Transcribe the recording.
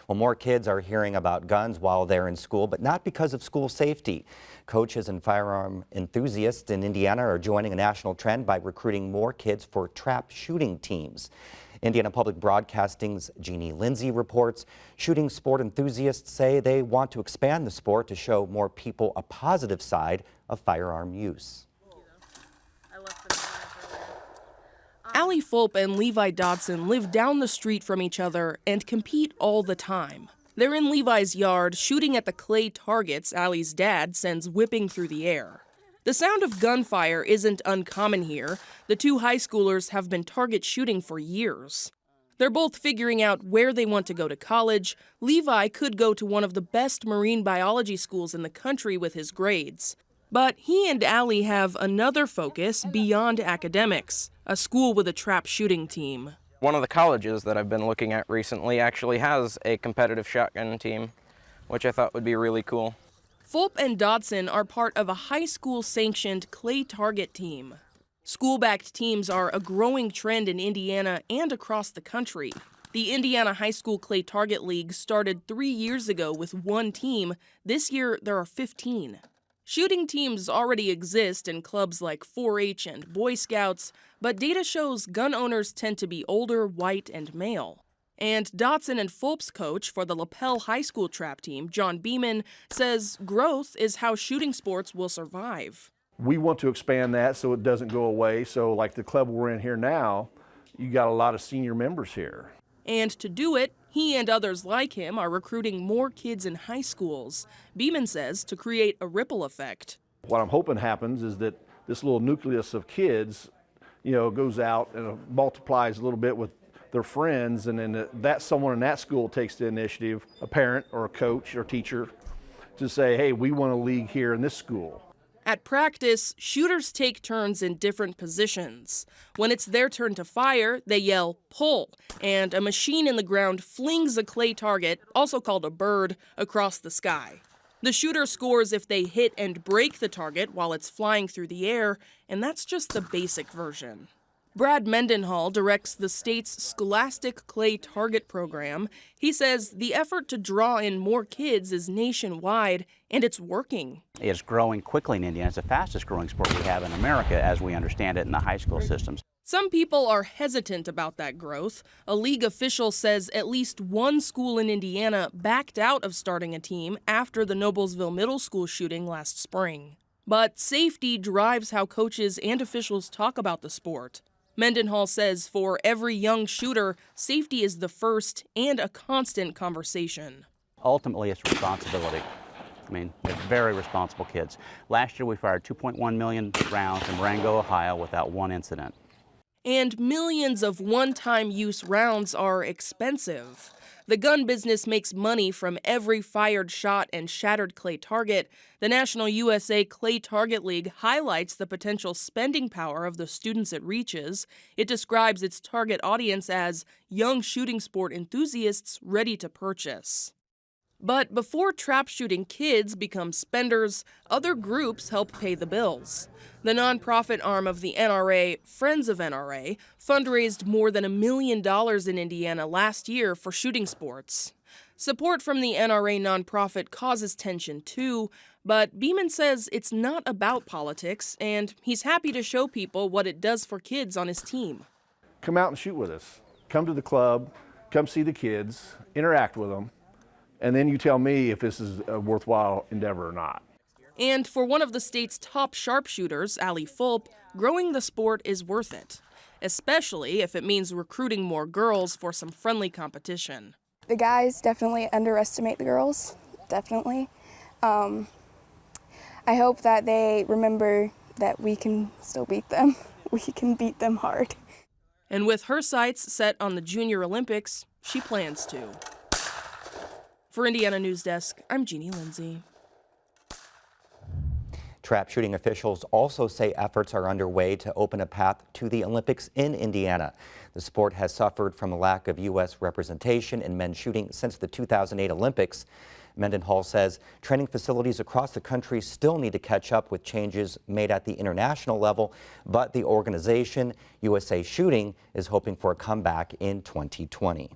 Well, more kids are hearing about guns while they're in school, but not because of school safety. Coaches and firearm enthusiasts in Indiana are joining a national trend by recruiting more kids for trap shooting teams. Indiana Public Broadcasting's Jeannie Lindsay reports shooting sport enthusiasts say they want to expand the sport to show more people a positive side of firearm use. Allie Fulp and Levi Dodson live down the street from each other and compete all the time. They're in Levi's yard shooting at the clay targets Allie's dad sends whipping through the air. The sound of gunfire isn't uncommon here. The two high schoolers have been target shooting for years. They're both figuring out where they want to go to college. Levi could go to one of the best marine biology schools in the country with his grades. But he and Allie have another focus beyond academics, a school with a trap shooting team. One of the colleges that I've been looking at recently actually has a competitive shotgun team, which I thought would be really cool. Fulp and Dodson are part of a high school sanctioned clay target team. School-backed teams are a growing trend in Indiana and across the country. The Indiana High School Clay Target League started 3 years ago with one team. This year, there are 15. Shooting teams already exist in clubs like 4-H and Boy Scouts, but data shows gun owners tend to be older, white, and male. And Dodson and Fulp's coach for the Lapel High School trap team, John Beeman, says growth is how shooting sports will survive. We want to expand that so it doesn't go away. So like the club we're in here now, you got a lot of senior members here. And to do it, he and others like him are recruiting more kids in high schools. Beeman says to create a ripple effect. What I'm hoping happens is that this little nucleus of kids, goes out and multiplies a little bit with their friends, and then that someone in that school takes the initiative, a parent or a coach or teacher, to say, hey, we want a league here in this school. At practice, shooters take turns in different positions. When it's their turn to fire, they yell, pull, and a machine in the ground flings a clay target, also called a bird, across the sky. The shooter scores if they hit and break the target while it's flying through the air, and that's just the basic version. Brad Mendenhall directs the state's Scholastic Clay Target program. He says the effort to draw in more kids is nationwide, and it's working. It's growing quickly in Indiana. It's the fastest growing sport we have in America as we understand it in the high school systems. Some people are hesitant about that growth. A league official says at least one school in Indiana backed out of starting a team after the Noblesville Middle School shooting last spring. But safety drives how coaches and officials talk about the sport. Mendenhall says for every young shooter, safety is the first and a constant conversation. Ultimately, it's responsibility. They're very responsible kids. Last year, we fired 2.1 million rounds in Marengo, Ohio, without one incident. And millions of one-time use rounds are expensive. The gun business makes money from every fired shot and shattered clay target. The National USA Clay Target League highlights the potential spending power of the students it reaches. It describes its target audience as young shooting sport enthusiasts ready to purchase. But before trap shooting kids become spenders, other groups help pay the bills. The nonprofit arm of the NRA, Friends of NRA, fundraised more than $1 million in Indiana last year for shooting sports. Support from the NRA nonprofit causes tension too, but Beeman says it's not about politics, and he's happy to show people what it does for kids on his team. Come out and shoot with us. Come to the club, come see the kids, interact with them. And then you tell me if this is a worthwhile endeavor or not. And for one of the state's top sharpshooters, Allie Fulp, growing the sport is worth it, especially if it means recruiting more girls for some friendly competition. The guys definitely underestimate the girls, definitely. I hope that they remember that we can still beat them. We can beat them hard. And with her sights set on the Junior Olympics, she plans to. For Indiana Newsdesk, I'm Jeannie Lindsay. Trap shooting officials also say efforts are underway to open a path to the Olympics in Indiana. The sport has suffered from a lack of U.S. representation in men's shooting since the 2008 Olympics. Mendenhall says training facilities across the country still need to catch up with changes made at the international level, but the organization, USA Shooting, is hoping for a comeback in 2020.